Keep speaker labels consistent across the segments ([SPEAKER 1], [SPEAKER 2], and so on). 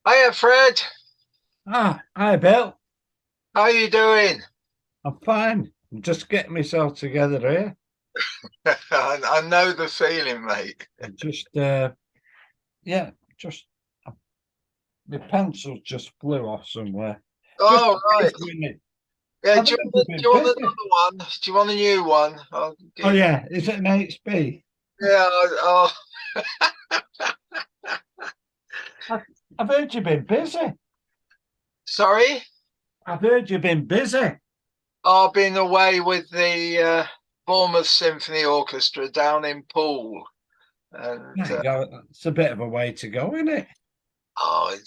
[SPEAKER 1] Hiya, Fred.
[SPEAKER 2] Hi, Bill.
[SPEAKER 1] How you doing?
[SPEAKER 2] I'm fine. I'm just getting myself together here.
[SPEAKER 1] I know the feeling, mate.
[SPEAKER 2] I yeah, just uh, my pencil just flew off somewhere. Just
[SPEAKER 1] Oh, right.
[SPEAKER 2] a minute.
[SPEAKER 1] Yeah,
[SPEAKER 2] I've never
[SPEAKER 1] do
[SPEAKER 2] been
[SPEAKER 1] you want
[SPEAKER 2] busy.
[SPEAKER 1] another one? Do you want a new one? I'll
[SPEAKER 2] Oh
[SPEAKER 1] give.
[SPEAKER 2] yeah, is it an HB?
[SPEAKER 1] Yeah.
[SPEAKER 2] I, I've heard you've been busy.
[SPEAKER 1] Sorry.
[SPEAKER 2] I've heard you've been busy.
[SPEAKER 1] I've been away with the Bournemouth Symphony Orchestra down in Poole, and
[SPEAKER 2] There you go. It's a bit of a way to go, isn't it?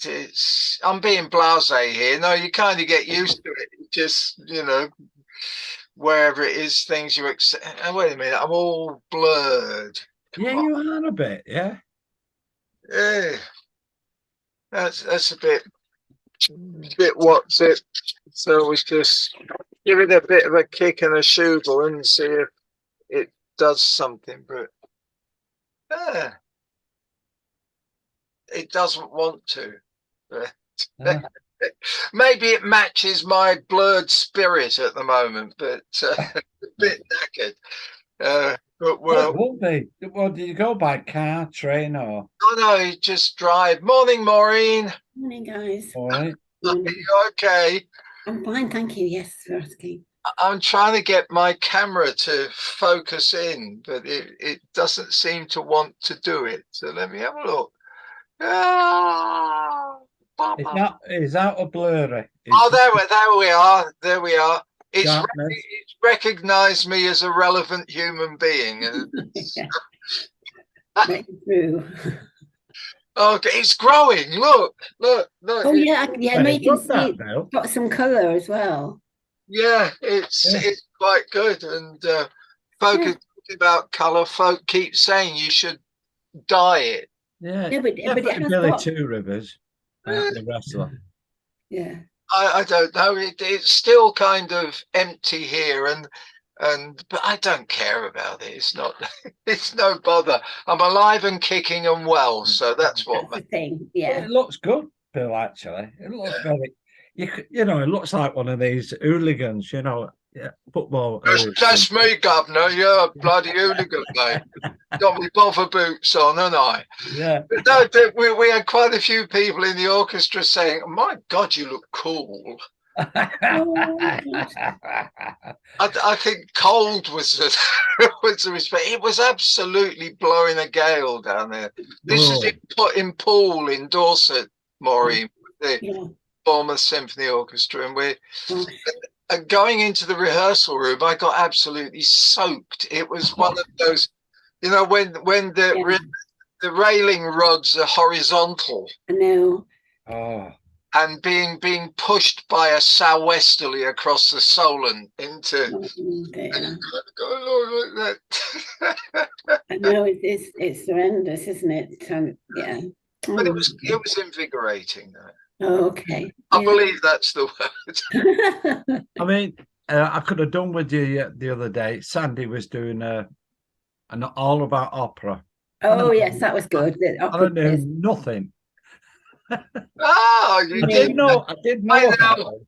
[SPEAKER 1] it's. I'm being blasé here. No, you kind of get used to it. Just wherever it is, things you accept. Wait a minute, I'm all blurred.
[SPEAKER 2] Yeah,
[SPEAKER 1] Come on.
[SPEAKER 2] you are a bit. Yeah.
[SPEAKER 1] Yeah. That's a bit what's it. So we just give it a bit of a kick and a shovel and see if it does something. But uh, it doesn't want to. But
[SPEAKER 2] Uh,
[SPEAKER 1] maybe it matches my blurred spirit at the moment, but a bit knackered. But
[SPEAKER 2] well, it
[SPEAKER 1] well,
[SPEAKER 2] will be. Well, do you go by car, train, or
[SPEAKER 1] oh no, just drive. Morning, Maureen.
[SPEAKER 3] Morning, guys.
[SPEAKER 2] all right?
[SPEAKER 1] Are
[SPEAKER 3] Morning.
[SPEAKER 1] you okay?
[SPEAKER 3] I'm fine, thank you. Yes, for asking.
[SPEAKER 1] I'm trying to get my camera to focus in, but it doesn't seem to want to do it. So let me have a look. Ah,
[SPEAKER 2] It's out of blurry.
[SPEAKER 1] oh,
[SPEAKER 2] It's
[SPEAKER 1] there we are. There we are.
[SPEAKER 2] sharpness.
[SPEAKER 1] It's recognized me as a relevant human being. And
[SPEAKER 3] Yeah, right through.
[SPEAKER 1] okay, it's growing. Look.
[SPEAKER 3] Oh yeah, yeah. No,
[SPEAKER 2] Very
[SPEAKER 3] you can
[SPEAKER 2] good,
[SPEAKER 3] see
[SPEAKER 2] that,
[SPEAKER 3] it's
[SPEAKER 2] Bill.
[SPEAKER 3] got some colour as well.
[SPEAKER 1] Yeah, it's
[SPEAKER 2] Yeah,
[SPEAKER 1] it's quite good. And folk are
[SPEAKER 3] Yeah,
[SPEAKER 1] talking about color. Folk keep saying you should dye it.
[SPEAKER 2] yeah.
[SPEAKER 3] no, but it
[SPEAKER 2] Definitely
[SPEAKER 3] has
[SPEAKER 2] Billy
[SPEAKER 3] got.
[SPEAKER 2] Two Rivers, the wrestler.
[SPEAKER 3] Yeah,
[SPEAKER 1] I don't know. It's still kind of empty here, and but I don't care about it. It's not. It's no bother. I'm alive and kicking and well, so that's what
[SPEAKER 3] that's the
[SPEAKER 1] matters.
[SPEAKER 3] thing.
[SPEAKER 2] Well,
[SPEAKER 3] Yeah.
[SPEAKER 2] it looks good, Bill. Actually, it looks very. You know, it looks like one of these hooligans. You know, yeah, football
[SPEAKER 1] That's
[SPEAKER 2] hooligans.
[SPEAKER 1] me, Governor. You're a bloody hooligan, mate. Got me bother boots on, and I.
[SPEAKER 2] Yeah.
[SPEAKER 1] But no, we had quite a few people in the orchestra saying, "My God, you look cool."
[SPEAKER 3] Oh, good.
[SPEAKER 1] I think cold was was the respect. It was absolutely blowing a gale down there. This is
[SPEAKER 2] Oh,
[SPEAKER 1] in Poole in Dorset, Maureen, the
[SPEAKER 3] Yeah.
[SPEAKER 1] Bournemouth Symphony Orchestra, and we're
[SPEAKER 3] Gosh.
[SPEAKER 1] going into the rehearsal room. I got absolutely soaked. It was one
[SPEAKER 2] oh,
[SPEAKER 1] of those, when
[SPEAKER 3] Yeah.
[SPEAKER 1] the railing rods are horizontal
[SPEAKER 3] I know.
[SPEAKER 2] oh.
[SPEAKER 1] and being pushed by a sou'westerly across the Solent into.
[SPEAKER 3] Oh, dear.
[SPEAKER 1] Oh, look at that.
[SPEAKER 3] I know it's horrendous, isn't it? Yeah.
[SPEAKER 1] But it
[SPEAKER 3] Oh,
[SPEAKER 1] was it was invigorating.
[SPEAKER 3] oh, okay.
[SPEAKER 1] I
[SPEAKER 3] Yeah.
[SPEAKER 1] believe that's the word.
[SPEAKER 2] I mean, I could have done with you the other day. Sandy was doing an all about opera. I
[SPEAKER 3] Oh,
[SPEAKER 2] don't,
[SPEAKER 3] yes, that was good. The
[SPEAKER 2] I
[SPEAKER 3] opera
[SPEAKER 2] don't know
[SPEAKER 3] quiz.
[SPEAKER 2] nothing.
[SPEAKER 1] Ah, you did.
[SPEAKER 2] I did
[SPEAKER 1] I
[SPEAKER 2] know about
[SPEAKER 1] know.
[SPEAKER 2] it.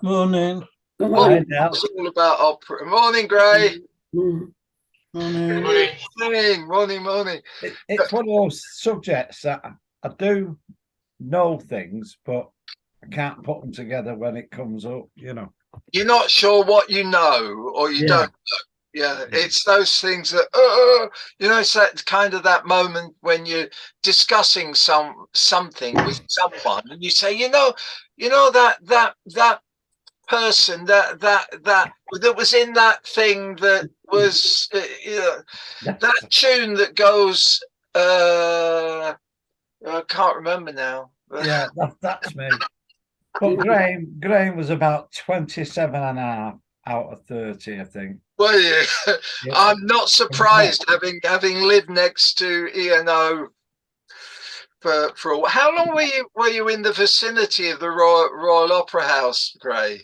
[SPEAKER 2] Morning.
[SPEAKER 3] Good
[SPEAKER 1] Well,
[SPEAKER 2] I
[SPEAKER 3] morning.
[SPEAKER 2] know.
[SPEAKER 1] it's all about opera. Morning, Gray.
[SPEAKER 3] Mm.
[SPEAKER 2] Morning.
[SPEAKER 1] Morning.
[SPEAKER 2] It's one of those subjects that I do know things, but I can't put them together when it comes up, you know.
[SPEAKER 1] You're not sure what you know, or you
[SPEAKER 2] Yeah.
[SPEAKER 1] don't. Yeah, it's those things that it's that kind of that moment when you're discussing something with someone, and you say, that person that was in that thing that was that
[SPEAKER 2] That's
[SPEAKER 1] tune that goes. I can't remember now.
[SPEAKER 2] yeah, that's me. But Graham was about 27 and a half out of 30, I think.
[SPEAKER 1] Well, yeah,
[SPEAKER 2] Yeah.
[SPEAKER 1] I'm not surprised having lived next to ENO for a while. How long were you in the vicinity of the Royal Opera House, Gray?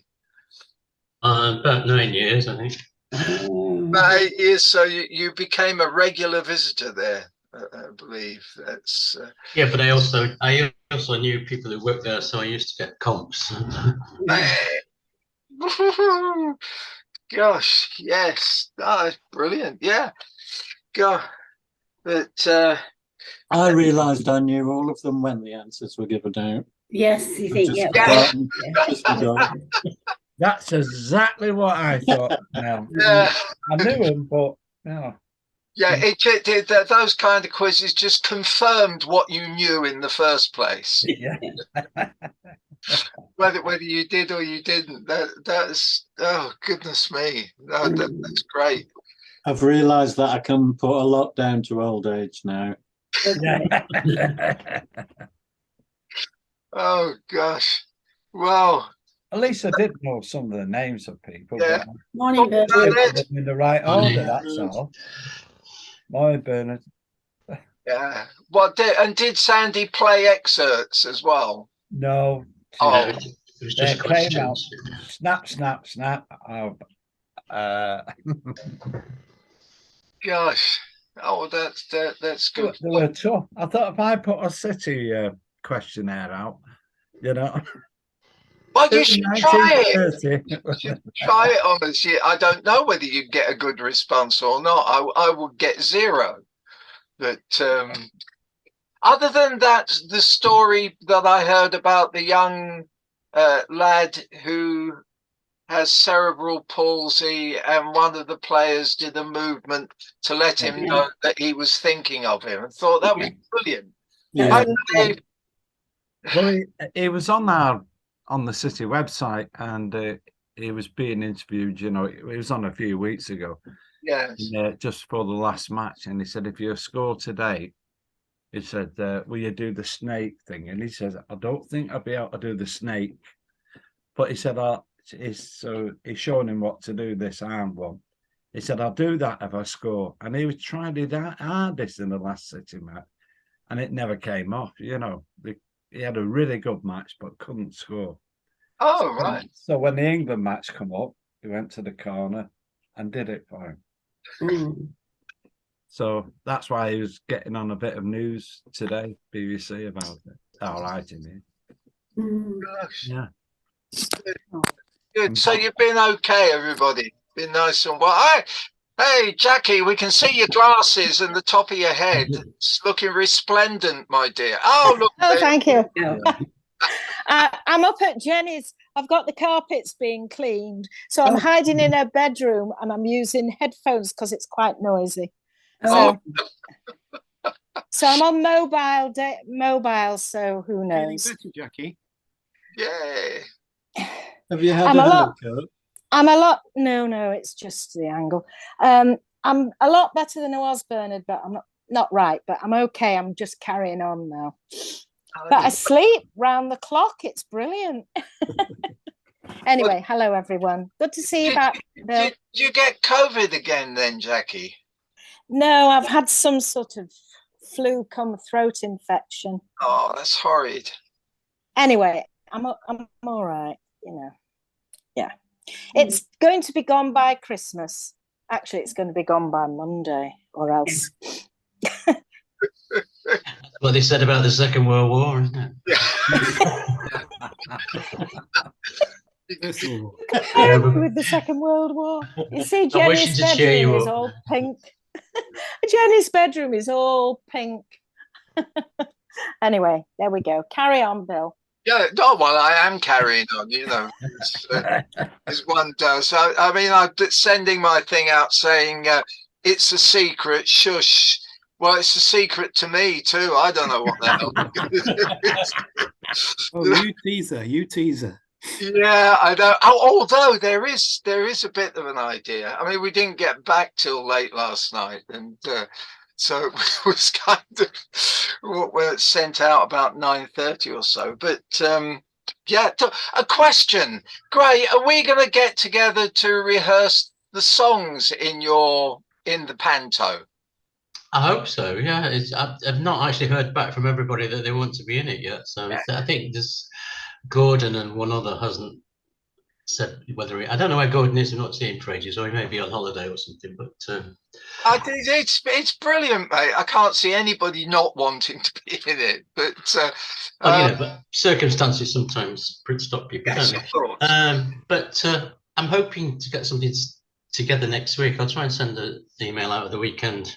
[SPEAKER 4] About 9 years, I think.
[SPEAKER 3] Oh,
[SPEAKER 1] About 8 years, so you became a regular visitor there. I believe that's.
[SPEAKER 4] Yeah, but I also knew people who worked there, so I used to get comps.
[SPEAKER 1] Gosh, yes, that's brilliant. Yeah, God, but
[SPEAKER 5] I realised I knew all of them when the answers were given out.
[SPEAKER 3] Yes, you
[SPEAKER 5] I've
[SPEAKER 3] think,
[SPEAKER 5] just
[SPEAKER 3] yeah.
[SPEAKER 5] forgotten.
[SPEAKER 3] Yeah.
[SPEAKER 5] Just forgotten.
[SPEAKER 2] That's exactly what I thought. Now,
[SPEAKER 1] yeah,
[SPEAKER 2] I knew him, but no.
[SPEAKER 1] yeah, those kind of quizzes just confirmed what you knew in the first place,
[SPEAKER 2] Yeah.
[SPEAKER 1] whether you did or you didn't. That's oh goodness me, no, that's great.
[SPEAKER 5] I've realised that I can put a lot down to old age now.
[SPEAKER 2] Yeah.
[SPEAKER 1] Oh gosh, well,
[SPEAKER 2] At least I did know some of the names of people,
[SPEAKER 1] yeah.
[SPEAKER 2] but
[SPEAKER 3] Morning,
[SPEAKER 2] I
[SPEAKER 3] Bernard.
[SPEAKER 2] put them in the right
[SPEAKER 4] Morning.
[SPEAKER 2] order, that's all. Morning, Bernard.
[SPEAKER 1] Yeah. Did Sandy play excerpts as well?
[SPEAKER 2] No.
[SPEAKER 1] Oh.
[SPEAKER 4] It was
[SPEAKER 2] They
[SPEAKER 4] just
[SPEAKER 2] came out,
[SPEAKER 4] questions.
[SPEAKER 2] snap, snap, snap.
[SPEAKER 1] Gosh. Oh, that's
[SPEAKER 2] They
[SPEAKER 1] good.
[SPEAKER 2] were tough. I thought if I put a city questionnaire out, you know.
[SPEAKER 1] Well, you should try it.
[SPEAKER 2] 1930.
[SPEAKER 1] You should try it on us. I don't know whether you get a good response or not. I would get 0. But other than that, the story that I heard about the young lad who has cerebral palsy, and one of the players did a movement to let him know that he was thinking of him, and thought that was brilliant.
[SPEAKER 5] Yeah.
[SPEAKER 2] Well, he was on the city website, and he was being interviewed. You know, it was on a few weeks ago.
[SPEAKER 1] Yes.
[SPEAKER 2] Just for the last match, and he said, "If you score today," he said, "will you do the snake thing?" And he says, "I don't think I'll be able to do the snake," but he said, he's showing him what to do, this arm one. He said, "I'll do that if I score." And he was trying his hardest in the last city match, and it never came off. You know, he had a really good match, but couldn't score.
[SPEAKER 1] Oh, right.
[SPEAKER 2] So when the England match come up, he went to the corner and did it for him.
[SPEAKER 3] Mm.
[SPEAKER 2] So that's why he was getting on a bit of news today, BBC, about it. All right, in here.
[SPEAKER 3] Mm.
[SPEAKER 1] Gosh.
[SPEAKER 2] Yeah.
[SPEAKER 1] Good. So you've been okay, everybody. Been nice and well. Hey, Jackie, we can see your glasses and the top of your head. It's looking resplendent, my dear. Oh, look.
[SPEAKER 6] Oh, thank you.
[SPEAKER 3] Yeah.
[SPEAKER 6] I'm up at Jenny's. I've got the carpets being cleaned. So I'm hiding in her bedroom and I'm using headphones because it's quite noisy.
[SPEAKER 1] Oh.
[SPEAKER 6] So I'm on mobile, so who knows?
[SPEAKER 7] Feeling better, Jackie?
[SPEAKER 1] Yay.
[SPEAKER 5] Have you had
[SPEAKER 6] I'm
[SPEAKER 5] a
[SPEAKER 6] a lot-
[SPEAKER 5] haircut?
[SPEAKER 6] I'm a lot. No, it's just the angle. I'm a lot better than I was, Bernard, but I'm not right. But I'm okay. I'm just carrying on now. But I sleep round the clock. It's brilliant. Anyway, hello everyone. Good to see you back, Bill.
[SPEAKER 1] Did you get COVID again then, Jackie?
[SPEAKER 6] No, I've had some sort of flu come throat infection.
[SPEAKER 1] Oh, that's horrid.
[SPEAKER 6] Anyway, I'm all right, you know. Yeah. It's going to be gone by Christmas. Actually, it's going to be gone by Monday or else.
[SPEAKER 4] That's what they said about the Second World War, isn't it?
[SPEAKER 6] With the Second World War. You see,
[SPEAKER 4] I'm wishing
[SPEAKER 6] Jenny's
[SPEAKER 4] to cheer you
[SPEAKER 6] bedroom is
[SPEAKER 4] up.
[SPEAKER 6] all pink. Jenny's bedroom is all pink. Anyway, there we go. Carry on, Bill.
[SPEAKER 1] Yeah, no, well, I am carrying on, you know, as one does. I mean, I'm sending my thing out saying it's a secret, shush. Well, it's a secret to me too. I don't know what the hell.
[SPEAKER 7] Oh, you teaser.
[SPEAKER 1] Yeah, I know. Although there is a bit of an idea. I mean, we didn't get back till late last night, and so it was kind of we're sent out about 9:30 or so. But yeah, a question, Gray. Are we going to get together to rehearse the songs in the panto?
[SPEAKER 4] I hope so. Yeah, I've not actually heard back from everybody that they want to be in it yet. So I think there's Gordon and one other hasn't said whether I don't know where Gordon is. I'm not seeing him for ages, or he may be on holiday or something. But
[SPEAKER 1] it's brilliant, mate. I can't see anybody not wanting to be in it. But
[SPEAKER 4] but circumstances sometimes stop people.
[SPEAKER 1] yes,
[SPEAKER 4] Don't
[SPEAKER 1] of course.
[SPEAKER 4] But I'm hoping to get something together next week. I'll try and send an email out of the weekend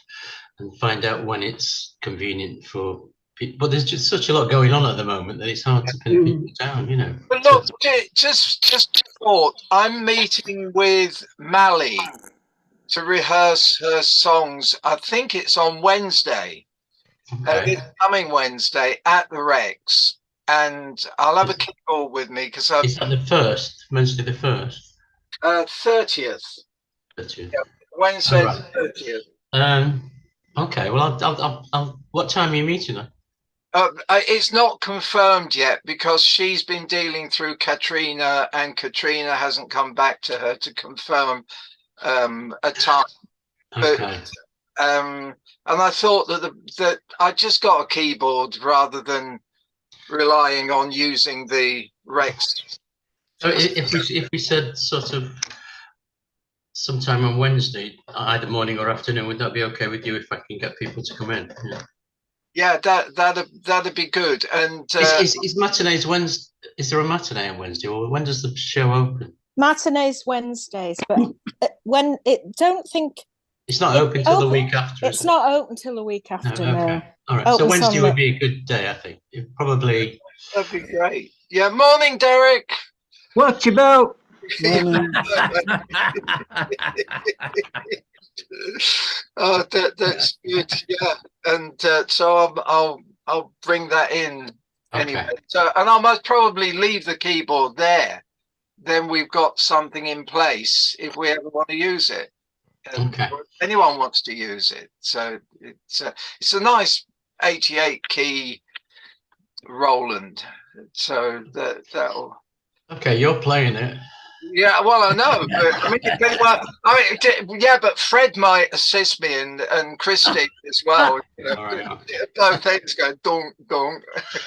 [SPEAKER 4] and find out when it's convenient for people. But there's just such a lot going on at the moment that it's hard to pin people down,
[SPEAKER 1] But look, just thought, I'm meeting with Mally to rehearse her songs. I think it's on Wednesday,
[SPEAKER 4] Okay.
[SPEAKER 1] this coming Wednesday at the Rex, and I'll have a keyboard with me because
[SPEAKER 4] Is that the first Wednesday, the first?
[SPEAKER 1] 30th. Wednesday,
[SPEAKER 4] All right.
[SPEAKER 1] 30th.
[SPEAKER 4] Okay. Well, I'll. What time are you meeting her?
[SPEAKER 1] It's not confirmed yet because she's been dealing through Katrina, and Katrina hasn't come back to her to confirm a time.
[SPEAKER 4] Okay.
[SPEAKER 1] And I thought that I just got a keyboard rather than relying on using the Rex.
[SPEAKER 4] So if we said sort of sometime on Wednesday, either morning or afternoon, would that be okay with you if I can get people to come in?
[SPEAKER 1] Yeah, that'd be good. And
[SPEAKER 4] Is matinees Wednesday? Is there a matinee on Wednesday, or when does the show open?
[SPEAKER 6] Matinees Wednesdays, but don't think
[SPEAKER 4] It's not open till the week after.
[SPEAKER 6] it's not open till the week after.
[SPEAKER 4] No,
[SPEAKER 6] No.
[SPEAKER 4] okay. All right.
[SPEAKER 6] Opens
[SPEAKER 4] So Wednesday
[SPEAKER 6] on
[SPEAKER 4] would
[SPEAKER 6] the-
[SPEAKER 4] be a good day, I think. Probably.
[SPEAKER 1] that'd be great. Yeah, morning, Derek.
[SPEAKER 5] What about? Morning.
[SPEAKER 1] Oh, that's good. Yeah, and so I'll bring that in anyway.
[SPEAKER 4] Okay.
[SPEAKER 1] So, and I'll most probably leave the keyboard there. Then we've got something in place if we ever want to use it.
[SPEAKER 4] Okay.
[SPEAKER 1] Or if anyone wants to use it. So it's a nice 88 key Roland. So that'll.
[SPEAKER 4] Okay, you're playing it.
[SPEAKER 1] Yeah, well, I know, but I mean, yeah, but Fred might assist me and Christy as well.
[SPEAKER 4] All right. Okay.
[SPEAKER 1] Both things go dong dong,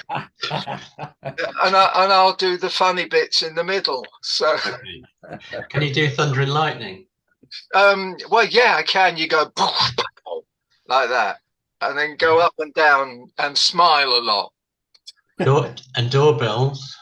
[SPEAKER 1] and I'll do the funny bits in the middle. So,
[SPEAKER 4] Can you do thunder and lightning?
[SPEAKER 1] well, yeah, I can. You go like that, and then go up and down and smile a lot.
[SPEAKER 4] And doorbells.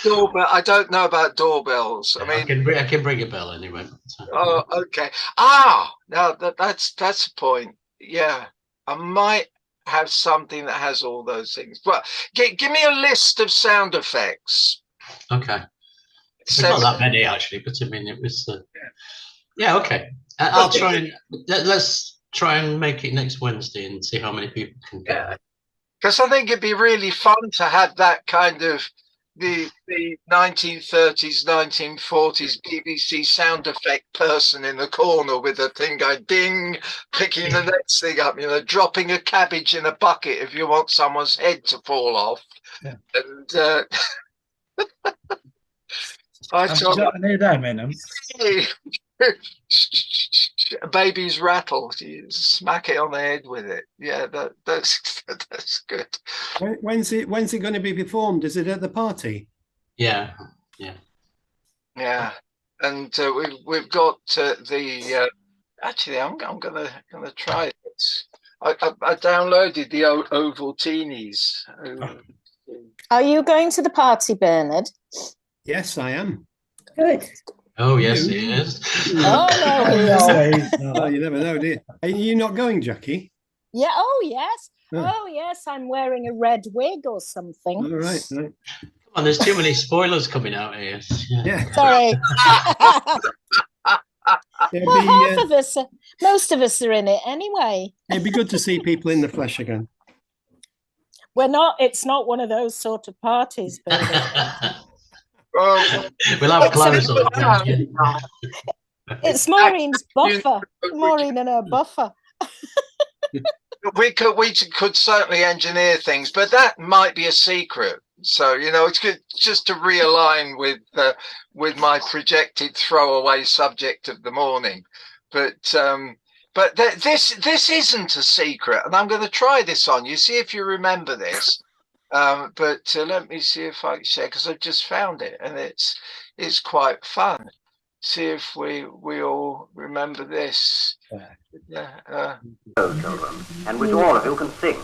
[SPEAKER 1] Doorbell. I don't know about doorbells. I mean,
[SPEAKER 4] I can bring a bell anyway.
[SPEAKER 1] oh, okay. Now that's a point. Yeah, I might have something that has all those things. But give me a list of sound effects.
[SPEAKER 4] Okay. There's not that many actually, but I mean it was. Yeah. Okay. I'll try and let's try and make it next Wednesday and see how many people can go.
[SPEAKER 1] Yeah. Because I think it'd be really fun to have that kind of the 1930s, 1940s BBC sound effect person in the corner with a thing going ding, picking the next thing up, dropping a cabbage in a bucket if you want someone's head to fall off.
[SPEAKER 2] Yeah.
[SPEAKER 1] And I
[SPEAKER 2] Have you
[SPEAKER 1] thought,
[SPEAKER 2] got any of them in them?
[SPEAKER 1] a baby's rattle, you smack it on the head with it. Yeah, that's good.
[SPEAKER 7] When's it going to be performed? Is it at the party?
[SPEAKER 4] Yeah.
[SPEAKER 1] Yeah, and we've got the. Actually, I'm gonna try it. I downloaded the Ovaltinis.
[SPEAKER 6] Are you going to the party, Bernard?
[SPEAKER 7] Yes, I am.
[SPEAKER 3] Good.
[SPEAKER 4] Oh yes, it is.
[SPEAKER 6] Oh no, he isn't.
[SPEAKER 7] Oh, you never know, do you? Are you not going, Jackie?
[SPEAKER 6] Yeah. Oh yes.
[SPEAKER 7] Oh.
[SPEAKER 6] Oh yes. I'm wearing a red wig or something.
[SPEAKER 7] All right. Right.
[SPEAKER 4] Come on, there's too many spoilers coming out here.
[SPEAKER 7] Yeah.
[SPEAKER 6] Sorry.
[SPEAKER 7] It'd
[SPEAKER 6] Well,
[SPEAKER 7] be,
[SPEAKER 6] half of us, most of us are in it anyway.
[SPEAKER 7] it'd be good to see people in the flesh again.
[SPEAKER 6] We're not. It's not one of those sort of parties, Bernard.
[SPEAKER 1] Oh,
[SPEAKER 4] We'll have clothes on.
[SPEAKER 6] It's Maureen's buffer. Maureen and her buffer.
[SPEAKER 1] we could certainly engineer things, but that might be a secret. So it's good just to realign with my projected throwaway subject of the morning. But this isn't a secret, and I'm going to try this on you. See if you remember this. But let me see if I can share, because I've just found it and it's quite fun. See if we all remember this. Yeah.
[SPEAKER 8] Children, and which all of you can sing.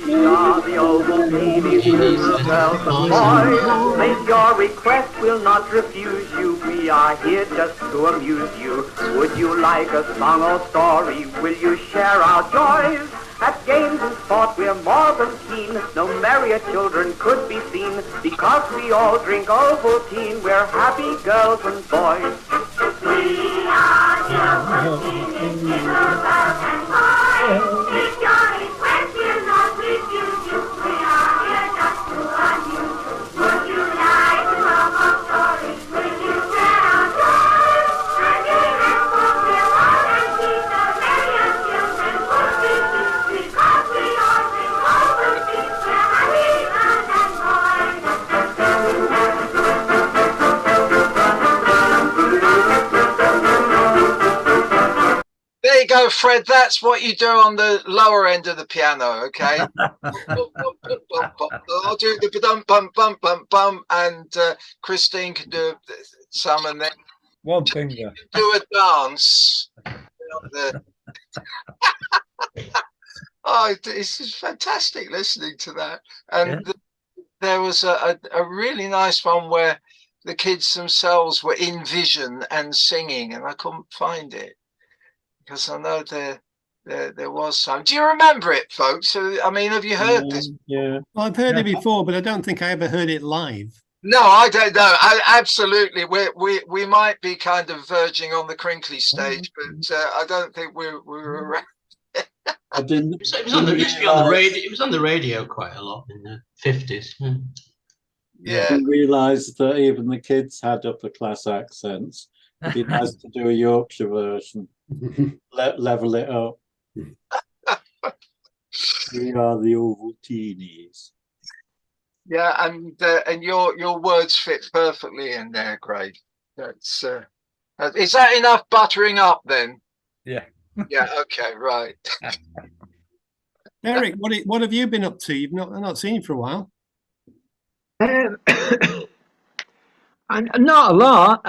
[SPEAKER 8] We are the Ovaltine girls and boys. Make your request, we'll not refuse you. We are here just to amuse you. Would you like a song or story? Will you share our joys? At games and sport we're more than keen. No merrier children could be seen. Because we all drink Ovaltine, we're happy girls and boys. We are the Ovaltine girls and boys. Make your request, we'll not refuse you. We are here just to amuse you. Would you like a song or story? Will you share our joys? At games and sport we're more than keen. No merrier children could be seen. Because we all drink Ovaltine, we're happy girls and boys.
[SPEAKER 1] There you go, Fred. That's what you do on the lower end of the piano, okay? I'll do the bum bum bum bum bum, and Christine can do some, and then
[SPEAKER 2] One finger.
[SPEAKER 1] do a dance. Oh, this is fantastic listening to that. And there was a really nice one where the kids themselves were in vision and singing, and I couldn't find it because I know there was some. Do you remember it, folks? I mean, have you heard this?
[SPEAKER 5] Yeah.
[SPEAKER 7] Well, I've heard it before, but I don't think I ever heard it live.
[SPEAKER 1] No, I don't know. Absolutely, we might be kind of verging on the crinkly stage, but I don't think we were around.
[SPEAKER 5] I didn't.
[SPEAKER 4] It was on the radio. It was on the radio quite a lot in the 50s.
[SPEAKER 1] Yeah.
[SPEAKER 5] Didn't realise that even the kids had upper class accents. It'd be nice to do a Yorkshire version. Level it up. We are the Ovaltines.
[SPEAKER 1] Yeah, and your words fit perfectly in there, Craig. That's is that enough buttering up then?
[SPEAKER 2] Yeah.
[SPEAKER 1] Yeah. Okay. Right.
[SPEAKER 7] Eric, what have you been up to? You've not seen you for a while.
[SPEAKER 9] And not a lot.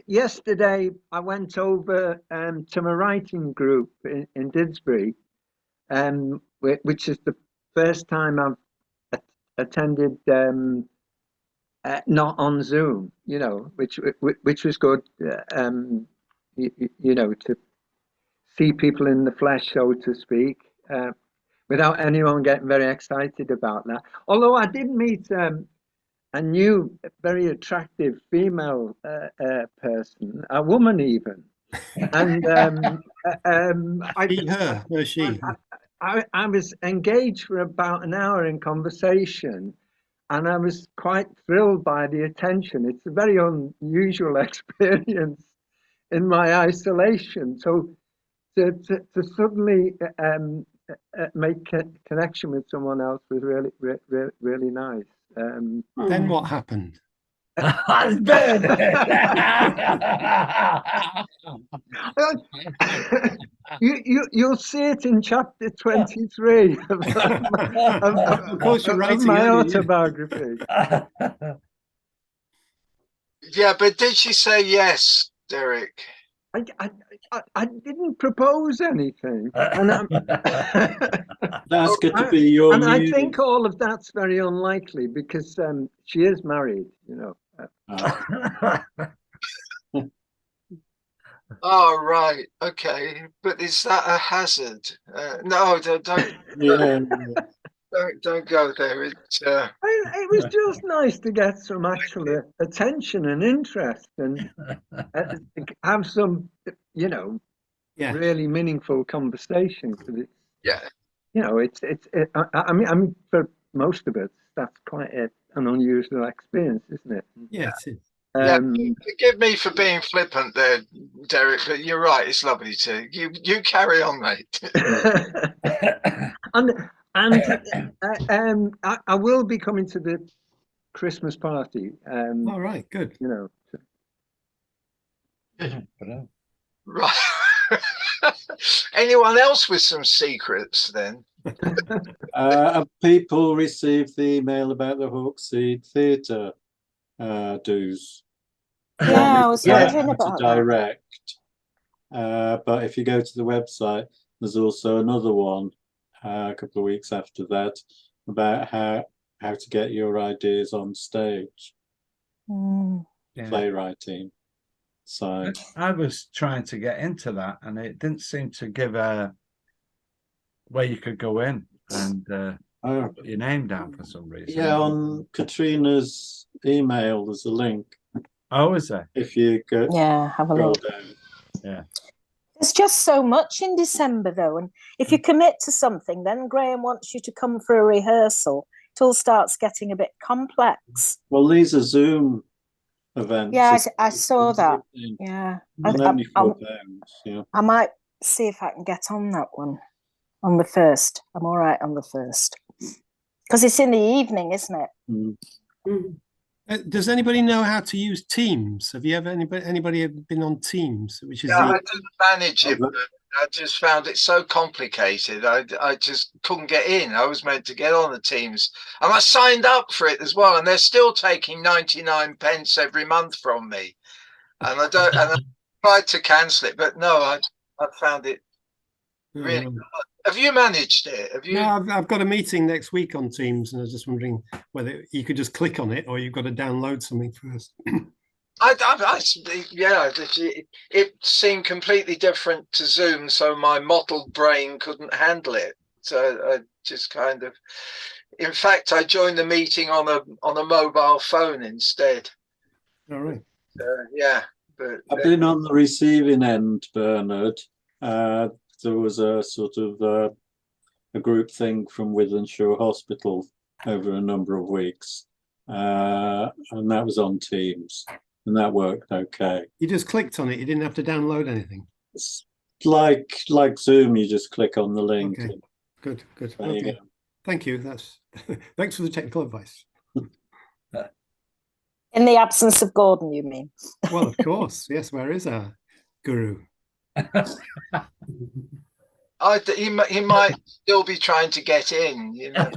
[SPEAKER 9] Yesterday I went over to my writing group in Didsbury, which is the first time I've attended not on Zoom. Which was good. To see people in the flesh, so to speak, without anyone getting very excited about that. Although I did meet a new, very attractive female person, a woman even, and I was engaged for about an hour in conversation, and I was quite thrilled by the attention. It's a very unusual experience in my isolation. So to suddenly make a connection with someone else was really nice.
[SPEAKER 7] Then what happened?
[SPEAKER 1] You'll see it in chapter 23
[SPEAKER 7] of course, you're writing
[SPEAKER 1] my autobiography. Yeah, but did she say yes, Derek? I didn't propose anything, and
[SPEAKER 5] that's good to be your.
[SPEAKER 1] And I think all of that's very unlikely because she is married, Oh right, okay, but is that a hazard? No, don't go there. It was just nice to get some actual attention and interest and have some, really meaningful conversation. Because I mean, for most of us, that's quite an unusual experience, isn't it?
[SPEAKER 7] Yes.
[SPEAKER 1] Forgive me for being flippant there, Derek, but you're right. It's lovely to you carry on, mate. and I will be coming to the Christmas party.
[SPEAKER 7] All right, good.
[SPEAKER 1] Right. Anyone else with some secrets then?
[SPEAKER 5] Have people received the email about the Hawkseed Theatre dues?
[SPEAKER 6] Yeah, I was
[SPEAKER 5] Yeah,
[SPEAKER 6] wondering
[SPEAKER 5] to
[SPEAKER 6] about that.
[SPEAKER 5] direct. But if you go to the website, there's also another one a couple of weeks after that about how to get your ideas on stage,
[SPEAKER 6] Mm.
[SPEAKER 2] Yeah.
[SPEAKER 5] playwriting. So
[SPEAKER 2] I was trying to get into that, and it didn't seem to give a where you could go in and put your name down for some reason.
[SPEAKER 5] yeah, on Katrina's email, there's a link.
[SPEAKER 2] Oh, is there?
[SPEAKER 5] If you go,
[SPEAKER 6] Yeah, have a
[SPEAKER 5] scroll
[SPEAKER 6] look.
[SPEAKER 5] down.
[SPEAKER 2] Yeah.
[SPEAKER 6] There's just so much in December, though, and if you commit to something, then Graham wants you to come for a rehearsal. It all starts getting a bit complex.
[SPEAKER 5] Well, these are Zoom events.
[SPEAKER 6] Yeah, I saw that.
[SPEAKER 5] And
[SPEAKER 6] Yeah,
[SPEAKER 5] only £4. Yeah.
[SPEAKER 6] I might see if I can get on that one on the 1st. I'm all right on the 1st because it's in the evening, isn't it?
[SPEAKER 5] Mm.
[SPEAKER 7] Does anybody know how to use Teams? Have you ever anybody been on Teams? Which is
[SPEAKER 1] Yeah, I didn't manage it, but I just found it so complicated. I just couldn't get in. I was meant to get on the Teams, and I signed up for it as well, and they're still taking 99 pence every month from me. And I don't. And I tried to cancel it, but no, I found it really. Have you managed it? Have you?
[SPEAKER 7] No, I've got a meeting next week on Teams, and I was just wondering whether you could just click on it or you've got to download something first.
[SPEAKER 1] Yeah, it seemed completely different to Zoom, so my mottled brain couldn't handle it. So I just kind of, in fact, I joined the meeting on a mobile phone instead.
[SPEAKER 7] All right.
[SPEAKER 1] Yeah, but
[SPEAKER 5] I've been on the receiving end, Bernard. There was a sort of a group thing from Wythenshawe Hospital over a number of weeks, and that was on Teams, and that worked okay.
[SPEAKER 7] You just clicked on it. You didn't have to download anything.
[SPEAKER 5] It's like Zoom. You just click on the link.
[SPEAKER 7] Okay. Good.
[SPEAKER 5] There you
[SPEAKER 7] Okay.
[SPEAKER 5] go.
[SPEAKER 7] Thank you. Thanks for the technical advice.
[SPEAKER 6] In the absence of Gordon, you mean?
[SPEAKER 7] Well, of course. Yes. Where is our guru?
[SPEAKER 1] he might still be trying to get in, you know.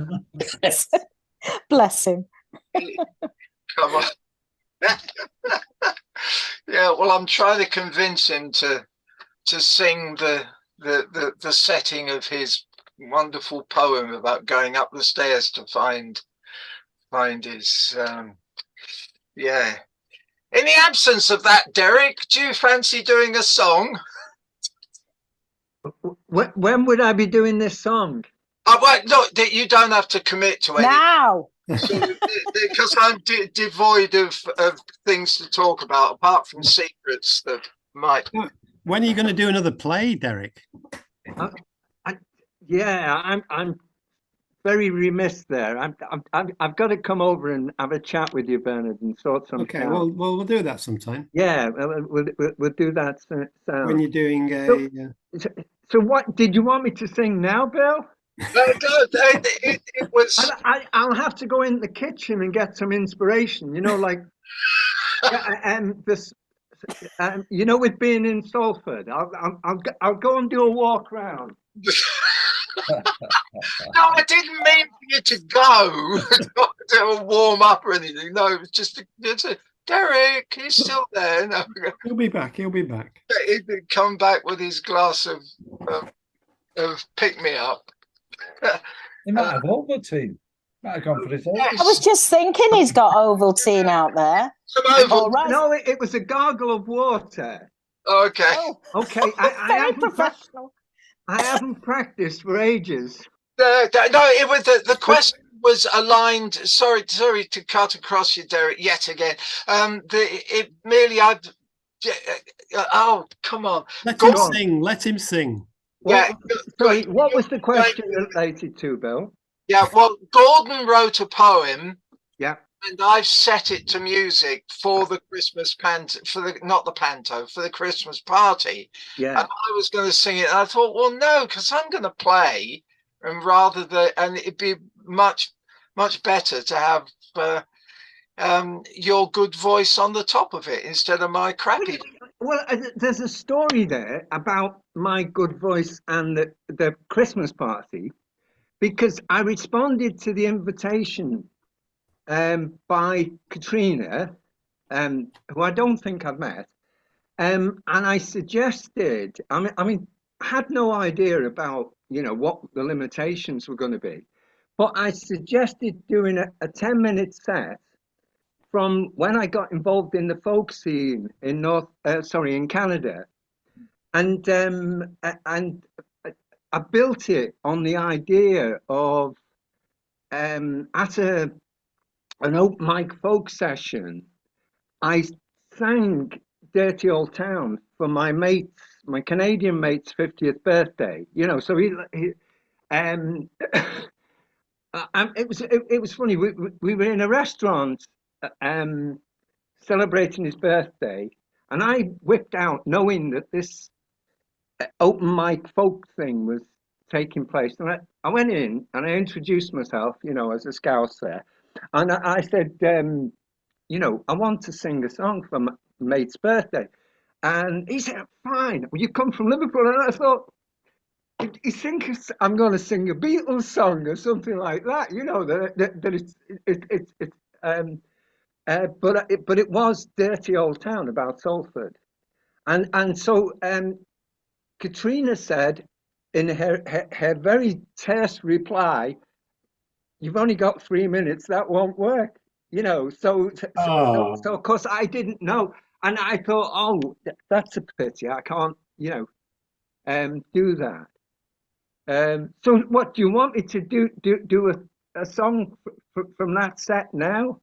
[SPEAKER 6] Bless him.
[SPEAKER 1] Come on. Yeah, well, I'm trying to convince him to sing the setting of his wonderful poem about going up the stairs to find his yeah. In the absence of that, Derek, do you fancy doing a song?
[SPEAKER 9] When would I be doing this song?
[SPEAKER 1] Well, no, you don't have to commit to anything.
[SPEAKER 6] Now.
[SPEAKER 1] Because I'm devoid of things to talk about, apart from secrets that might.
[SPEAKER 7] When are you going to do another play, Derek?
[SPEAKER 9] Yeah, I'm very remiss there. I've got to come over and have a chat with you, Bernard, and sort something
[SPEAKER 7] Okay,
[SPEAKER 9] out.
[SPEAKER 7] we'll do that sometime.
[SPEAKER 9] Yeah, we'll do that.
[SPEAKER 7] When you're doing a.
[SPEAKER 9] So what did you want me to sing now, Bill?
[SPEAKER 1] No, it was.
[SPEAKER 9] I'll have to go in the kitchen and get some inspiration. You know, like, and this, you know, with being in Salford, I'll go and do a walk round.
[SPEAKER 1] No, I didn't mean for you to go to warm up or anything. No, it was just a Derek. He's still there. No,
[SPEAKER 7] He'll be back. He'll be back.
[SPEAKER 1] he'd come back with his glass of pick me up.
[SPEAKER 2] He might have Ovaltine. Might have gone for his
[SPEAKER 6] I was just thinking he's got Ovaltine out there.
[SPEAKER 1] All
[SPEAKER 6] right.
[SPEAKER 9] No, it was a gargle of water.
[SPEAKER 1] Okay.
[SPEAKER 6] Oh,
[SPEAKER 9] Okay,
[SPEAKER 6] very professional.
[SPEAKER 9] I haven't practiced for ages.
[SPEAKER 1] No, it was the question was aligned. Sorry to cut across you, Derek, yet again. It merely oh, come on.
[SPEAKER 7] Let him sing. Let him sing.
[SPEAKER 1] Yeah.
[SPEAKER 9] Sorry, what was the question related to, Bill?
[SPEAKER 1] Yeah, well, Gordon wrote a poem.
[SPEAKER 9] Yeah.
[SPEAKER 1] And I've set it to music for the Christmas panto, for the Christmas party.
[SPEAKER 9] Yeah.
[SPEAKER 1] And I was going to sing it. And I thought, well, no, because I'm going to play, and it'd be much better to have your good voice on the top of it instead of my crappy.
[SPEAKER 9] Well, there's a story there about my good voice and the Christmas party, because I responded to the invitation by Katrina, who I don't think I've met, and I suggested, I mean, I had no idea about, you know, what the limitations were going to be, but I suggested doing a 10-minute set from when I got involved in the folk scene in in Canada, and I built it on the idea of at an open mic folk session, I sang "Dirty Old Town" for my Canadian mate's 50th birthday. You know, so he it was funny. We were in a restaurant celebrating his birthday, and I whipped out knowing that this open mic folk thing was taking place. And I went in and I introduced myself, you know, as a Scouser, and I said, you know, I want to sing a song for my mate's birthday. And he said, fine, well, you come from Liverpool. And I thought, he thinks I'm going to sing a Beatles song or something like that, you know, that it's but it was Dirty Old Town about Salford. And so Katrina said in her very terse reply, you've only got 3 minutes, that won't work. You know, so of course I didn't know. And I thought, oh, that's a pity. I can't, you know, do that. So what do you want me to do a song from that set now?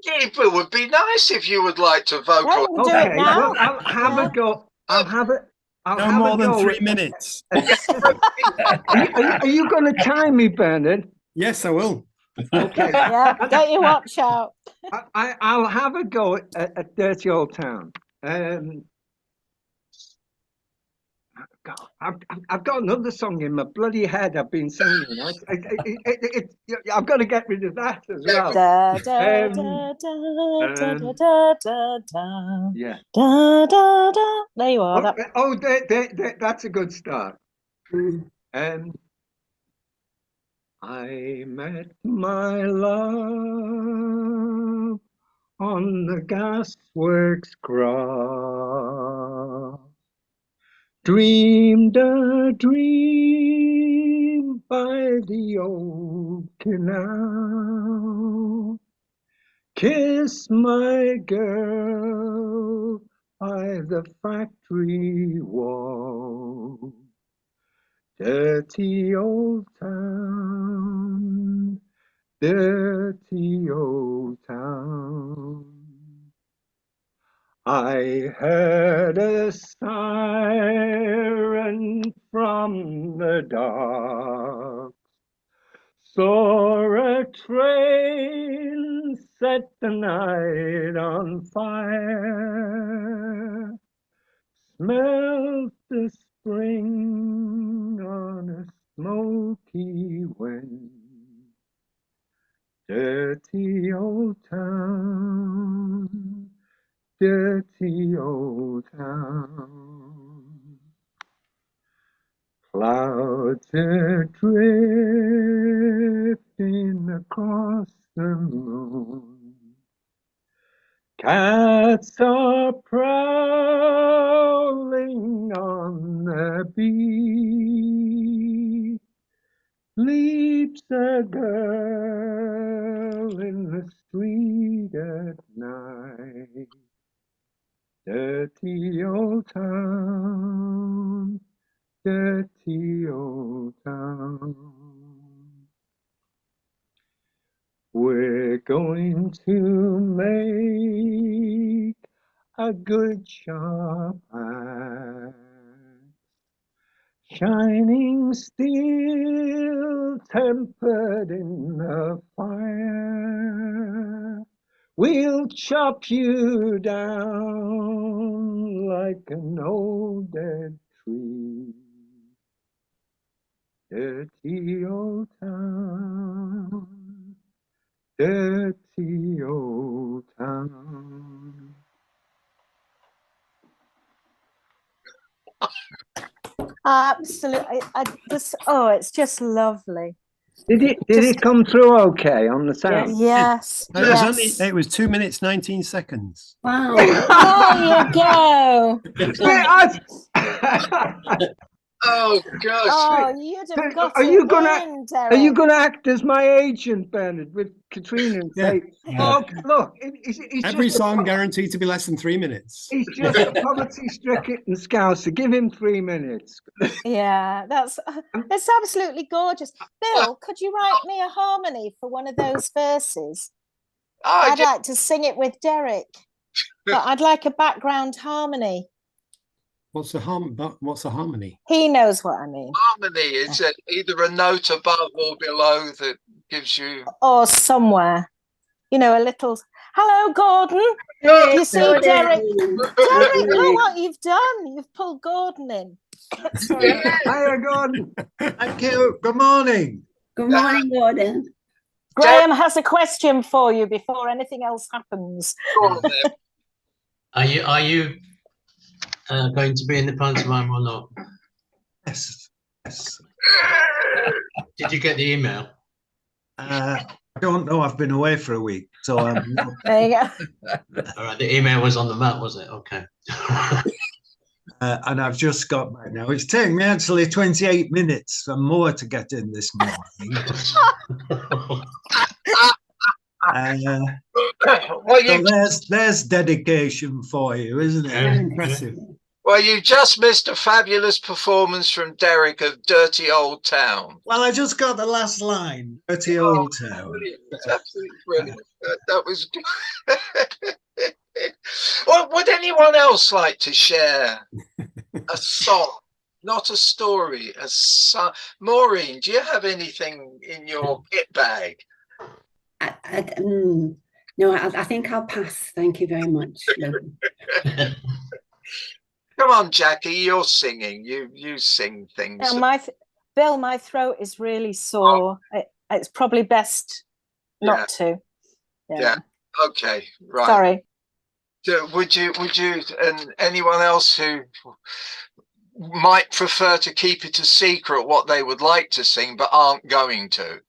[SPEAKER 1] It would be nice if you would like to
[SPEAKER 6] Yeah,
[SPEAKER 1] vocal.
[SPEAKER 6] we'll do it now.
[SPEAKER 9] Well, I'll have
[SPEAKER 6] Yeah.
[SPEAKER 9] a go. I'll have it. I'll
[SPEAKER 7] No
[SPEAKER 9] have
[SPEAKER 7] more
[SPEAKER 9] a
[SPEAKER 7] than
[SPEAKER 9] go
[SPEAKER 7] 3
[SPEAKER 9] at-
[SPEAKER 7] minutes.
[SPEAKER 9] Are you going to time me, Bernard?
[SPEAKER 7] Yes, I will.
[SPEAKER 9] Okay.
[SPEAKER 6] Yeah, get your watch out.
[SPEAKER 9] I'll have a go at Dirty Old Town. God, I've got another song in my bloody head I've been singing. I've got to get rid of that as well.
[SPEAKER 6] Da, da, da, da, da, da, da, da, da.
[SPEAKER 9] Yeah.
[SPEAKER 6] Da, da, da. There you are.
[SPEAKER 9] Oh, that's a good start. I met my love on the gasworks cross. Dreamed a dream by the old canal. Kiss my girl by the factory wall. Dirty old town, dirty old town. I heard a siren from the dark, saw a train set the night on fire, smelled the spring on a smoky wind. Dirty old town, dirty old town. Clouds are drifting across the moon. Cats are prowling on the beach. Sleeps a girl in the street at night. Dirty old town, dirty old town. We're going to make a good sharp axe, shining steel tempered in the fire. We'll chop you down like an old dead tree. Dirty old town, dirty old town.
[SPEAKER 6] Absolutely. It's just lovely.
[SPEAKER 9] Did it
[SPEAKER 6] Just-
[SPEAKER 9] come through okay on the sound?
[SPEAKER 6] Yes.
[SPEAKER 7] It was
[SPEAKER 6] Yes.
[SPEAKER 7] it was 2 minutes 19 seconds.
[SPEAKER 3] Wow.
[SPEAKER 6] There you go.
[SPEAKER 1] Oh gosh.
[SPEAKER 6] Oh, you'd have got
[SPEAKER 9] Are
[SPEAKER 6] it
[SPEAKER 9] you gonna-
[SPEAKER 6] in,
[SPEAKER 9] Are you
[SPEAKER 6] Derek.
[SPEAKER 9] going to act as my agent, Bernard, with Katrina and say, "Oh, look, he's
[SPEAKER 7] Every
[SPEAKER 9] just
[SPEAKER 7] song guaranteed to be less than 3 minutes.
[SPEAKER 9] he's just a poverty-stricken Scouser. Give him 3 minutes."
[SPEAKER 6] Yeah, that's absolutely gorgeous. Bill, could you write me a harmony for one of those verses? I'd like to sing it with Derek, but I'd like a background harmony.
[SPEAKER 7] What's a harmony?
[SPEAKER 6] He knows what I mean.
[SPEAKER 1] Harmony is either a note above or below that gives you.
[SPEAKER 6] Or somewhere, a little. Hello, Gordon. You see,
[SPEAKER 3] Gordon.
[SPEAKER 6] Derek, look what you've done. You've pulled Gordon in. Sorry.
[SPEAKER 9] Hiya, Gordon.
[SPEAKER 2] Thank you. Good morning.
[SPEAKER 3] Good morning, Gordon.
[SPEAKER 6] Graham has a question for you before anything else happens.
[SPEAKER 4] Are you going to be in the pantomime or not?
[SPEAKER 2] Yes. Yes.
[SPEAKER 4] Did you get the email?
[SPEAKER 2] I don't know. I've been away for a week, so I'm.
[SPEAKER 6] There you go.
[SPEAKER 4] All right, the email was on the mat, was it? Okay.
[SPEAKER 2] And I've just got back now. It's taken me actually 28 minutes and more to get in this morning. So there's dedication for you, isn't it?
[SPEAKER 7] Very impressive.
[SPEAKER 1] Well, you just missed a fabulous performance from Derek of Dirty Old Town.
[SPEAKER 2] Well, I just got the last line, Dirty Old Town.
[SPEAKER 1] Brilliant. It's absolutely brilliant. That was good. Well, would anyone else like to share a song, not a story, a song? Maureen, do you have anything in your kit bag?
[SPEAKER 3] No, I think I'll pass. Thank you very much.
[SPEAKER 1] Come on, Jackie, you're singing. You sing things.
[SPEAKER 6] Now, Bill, my throat is really sore. It's probably best not to.
[SPEAKER 1] Yeah. Okay. Right.
[SPEAKER 6] Sorry.
[SPEAKER 1] So would you, and anyone else who might prefer to keep it a secret what they would like to sing but aren't going to?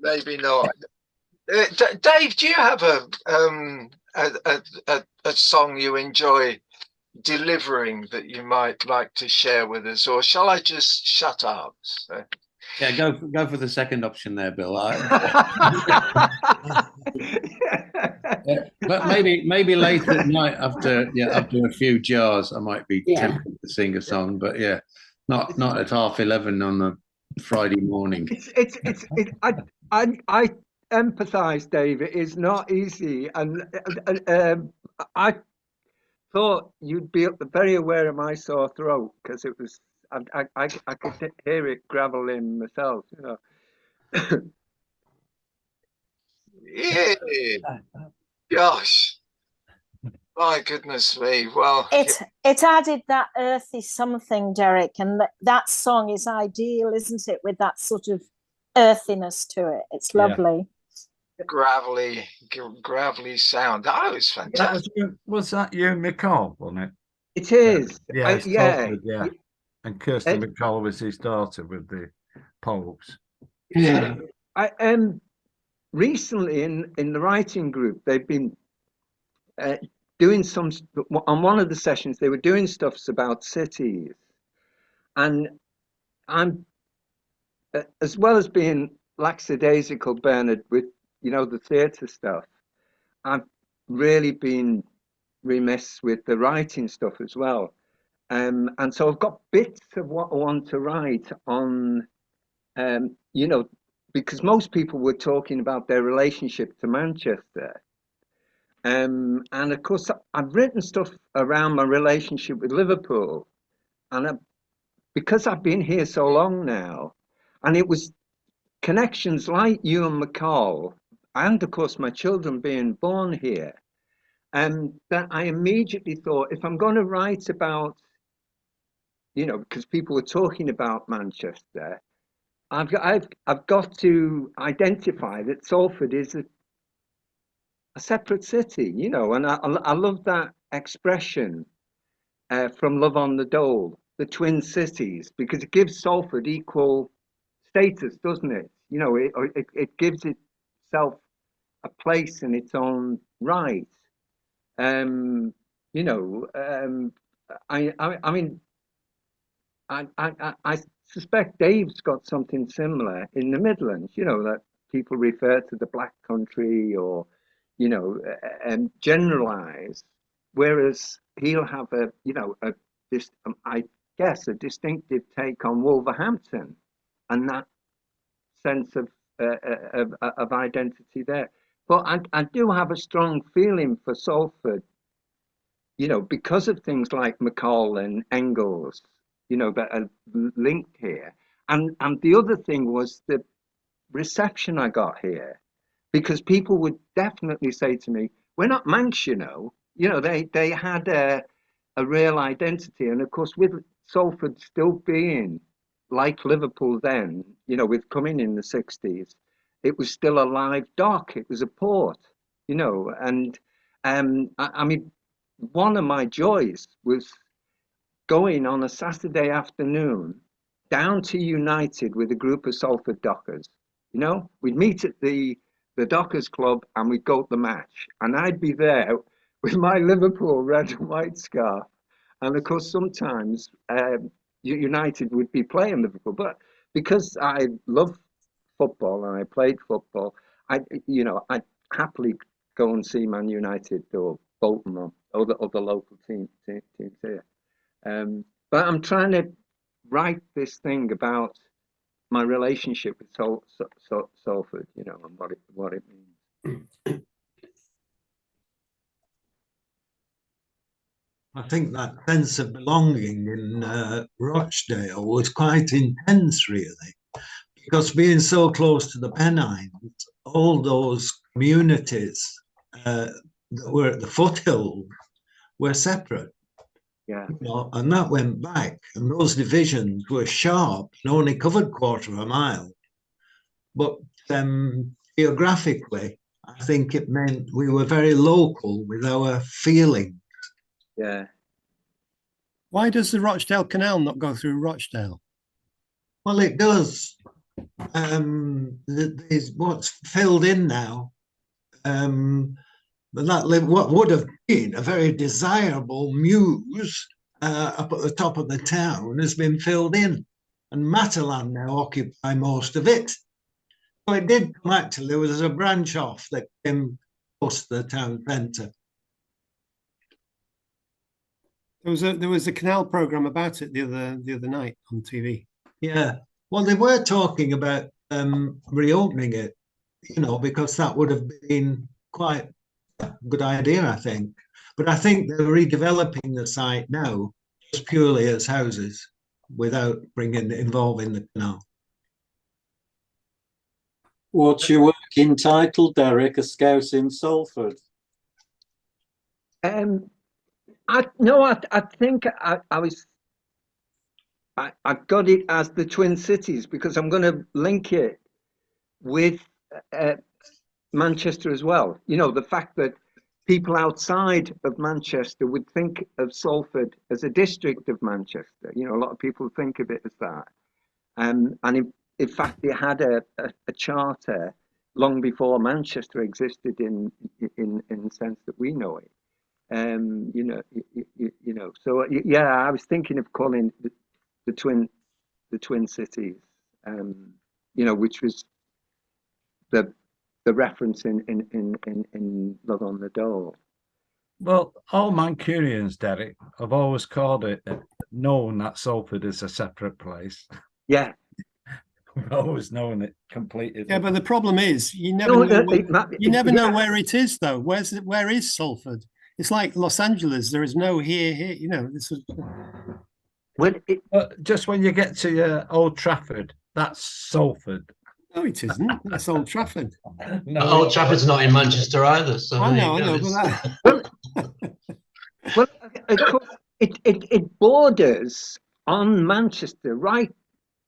[SPEAKER 1] Maybe not. Dave, do you have a song you enjoy delivering that you might like to share with us, or shall I just shut up? So.
[SPEAKER 10] Yeah, go for the second option there, Bill. But maybe late at night after a few jars, I might be tempted to sing a song. But yeah, not at 11:30 on a Friday morning.
[SPEAKER 9] I empathise, Dave. It is not easy, and I thought you'd be very aware of my sore throat because it was. I could hear it graveling myself,
[SPEAKER 1] Yeah. Gosh. My goodness me. Well,
[SPEAKER 6] it added that earthy something, Derek, and that song is ideal, isn't it? With that sort of earthiness to it. It's lovely.
[SPEAKER 1] Gravelly sound. That was fantastic.
[SPEAKER 2] Was that you, McCall, wasn't it?
[SPEAKER 9] It is.
[SPEAKER 2] Yeah. And Kirsty McCall was his daughter with the Pogues.
[SPEAKER 9] Yeah. I recently in the writing group, they've been doing some on one of the sessions. They were doing stuffs about cities, and I'm as well as being lackadaisical, Bernard, with the theatre stuff. I've really been remiss with the writing stuff as well. And so I've got bits of what I want to write on, because most people were talking about their relationship to Manchester. And of course, I've written stuff around my relationship with Liverpool. And because I've been here so long now, and it was connections like you and McCall, and of course, my children being born here, that I immediately thought, if I'm going to write about, because people were talking about Manchester, I've got to identify that Salford is a separate city, you know, and I love that expression from Love on the Dole, the twin cities, because it gives Salford equal status, doesn't it? You know, it gives itself a place in its own right. You know, I mean, I suspect Dave's got something similar in the Midlands, you know, that people refer to the Black Country or, you know, and generalize, whereas he'll have a, you know, I guess, a distinctive take on Wolverhampton and that sense of identity there. But I do have a strong feeling for Salford, you know, because of things like McCall and Engels, you know, that are linked here. And the other thing was the reception I got here, because people would definitely say to me, "We're not Manx, you know." You know, they had a real identity, and of course, with Salford still being like Liverpool then, you know, with coming in the 60s, it was still a live dock. It was a port, you know, and I mean, one of my joys was going on a Saturday afternoon down to United with a group of Salford dockers. You know, we'd meet at the Dockers Club and we'd go to the match, and I'd be there with my Liverpool red and white scarf. And of course, sometimes United would be playing Liverpool, but because I love football and I played football, I'd happily go and see Man United or Bolton or other local teams here. But I'm trying to write this thing about my relationship with Salford, you know, and what it means.
[SPEAKER 11] I think that sense of belonging in Rochdale was quite intense, really, because being so close to the Pennines, all those communities that were at the foothills were separate.
[SPEAKER 9] Yeah.
[SPEAKER 11] You know, and that went back, and those divisions were sharp and only covered quarter of a mile. But geographically, I think it meant we were very local with our feeling.
[SPEAKER 9] Yeah.
[SPEAKER 7] Why does the Rochdale Canal not go through Rochdale?
[SPEAKER 11] Well, it does. There's what's filled in now. But that what would have been a very desirable mews up at the top of the town has been filled in, and Matalan now occupy most of it. So it did come, actually, there was a branch off that came close to the town centre.
[SPEAKER 7] There was a canal program about it the other night on TV.
[SPEAKER 11] Yeah, well, they were talking about reopening it, you know, because that would have been quite a good idea, I think. But I think they're redeveloping the site now just purely as houses without involving the canal.
[SPEAKER 5] What's your working title, Derek? A Scout in Salford?
[SPEAKER 9] I think I've got it as the Twin Cities because I'm going to link it with Manchester as well. You know, the fact that people outside of Manchester would think of Salford as a district of Manchester. You know, a lot of people think of it as that. And in fact, it had a charter long before Manchester existed in the sense that we know it. You know. So yeah, I was thinking of calling the twin cities. You know, which was the reference in Love on the Dole.
[SPEAKER 2] Well, all Mancunians, Derek, have always called it, known that Salford is a separate place.
[SPEAKER 9] Yeah.
[SPEAKER 2] We've always known it completely.
[SPEAKER 7] Yeah, but the problem is you never know where it is, though. Where is Salford? It's like Los Angeles. There is no here. You know, this is.
[SPEAKER 2] Well, just when you get to Old Trafford, that's Salford.
[SPEAKER 7] No, it isn't. That's Old Trafford.
[SPEAKER 4] No, Old Trafford's not in Manchester either. So
[SPEAKER 7] I know.
[SPEAKER 9] But well, of course, it borders on Manchester, right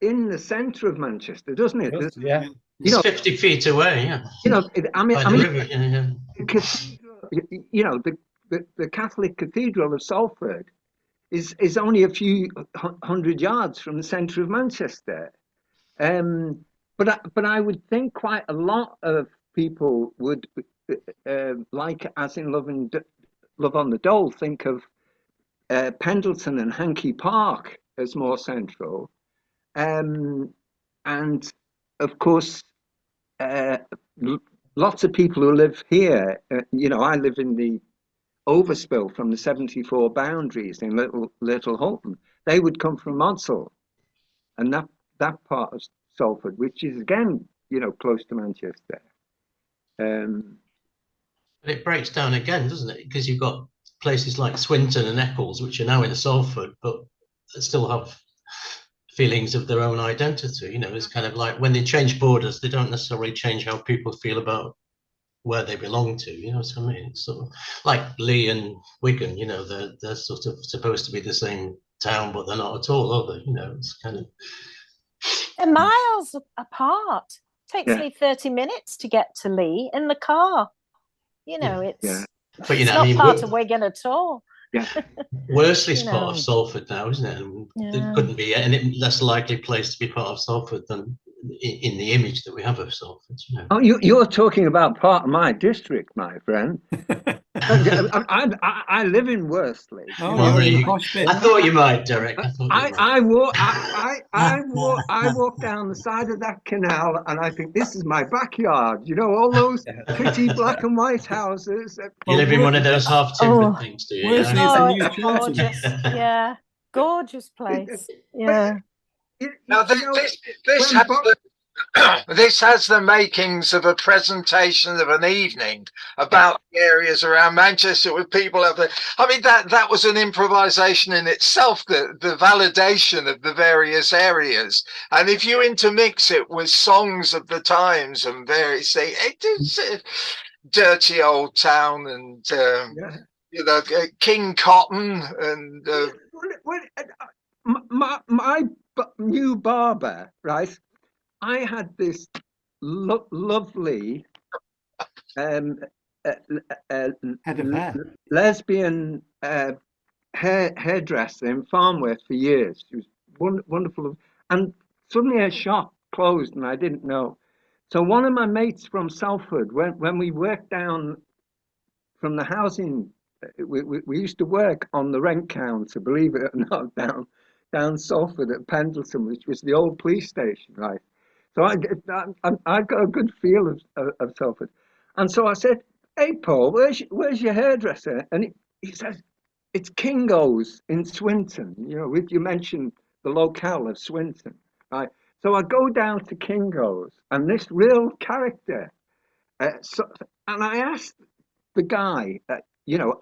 [SPEAKER 9] in the centre of Manchester, doesn't it?
[SPEAKER 2] Yeah.
[SPEAKER 4] It's 50 feet away. Yeah.
[SPEAKER 9] You know, I mean,
[SPEAKER 4] yeah.
[SPEAKER 9] cathedral, you know, the Catholic Cathedral of Salford is only a few hundred yards from the centre of Manchester. But I would think quite a lot of people would like, as in Love on the Dole, think of Pendleton and Hankey Park as more central, and of course lots of people who live here. You know, I live in the overspill from the 74 boundaries in Little Hulton. They would come from Modsall, and that part of Salford, which is again, you know, close to Manchester.
[SPEAKER 4] But it breaks down again, doesn't it? Because you've got places like Swinton and Eccles, which are now in Salford, but still have feelings of their own identity. You know, it's kind of like when they change borders, they don't necessarily change how people feel about where they belong to. You know what I mean? It's sort of like Lee and Wigan. You know, they're sort of supposed to be the same town, but they're not at all, are they? You know, it's kind of
[SPEAKER 6] they're miles apart. Takes me 30 minutes to get to Lee in the car. You know, it's
[SPEAKER 4] but, you know,
[SPEAKER 6] not
[SPEAKER 4] I mean,
[SPEAKER 6] part of Wigan at all.
[SPEAKER 9] Yeah.
[SPEAKER 4] Worsley's part of Salford now, isn't it? And there couldn't be any less likely place to be part of Salford than in the image that we have of Salford. You know?
[SPEAKER 9] Oh, you're talking about part of my district, my friend. I live in Worsley.
[SPEAKER 10] Oh,
[SPEAKER 4] Well,
[SPEAKER 10] you're in the
[SPEAKER 4] I
[SPEAKER 10] posh bit.
[SPEAKER 4] thought you might, Derek.
[SPEAKER 9] I walk down the side of that canal, and I think this is my backyard. You know, all those pretty black and white houses.
[SPEAKER 4] You live in one of those half-timbered things, do you?
[SPEAKER 10] Worsley's
[SPEAKER 6] Oh,
[SPEAKER 10] a new
[SPEAKER 6] it's gorgeous. Yeah, gorgeous place. Yeah.
[SPEAKER 1] Now, this has the makings of a presentation of an evening about the areas around Manchester with people having. I mean, that was an improvisation in itself, the validation of the various areas. And if you intermix it with songs of the times and various things, it is Dirty Old Town and you know, King Cotton and
[SPEAKER 9] my new barber, right? I had this lovely lesbian hairdresser in Farnworth for years. She was wonderful, and suddenly her shop closed, and I didn't know. So one of my mates from Salford, when we worked down from the housing, we used to work on the rent counter, believe it or not, down Salford at Pendleton, which was the old police station, right? So I got a good feel of Salford. And so I said, hey, Paul, where's your hairdresser? And he says, it's Kingo's in Swinton. You know, you mentioned the locale of Swinton, right? So I go down to Kingo's, and this real character, and I asked the guy, you know,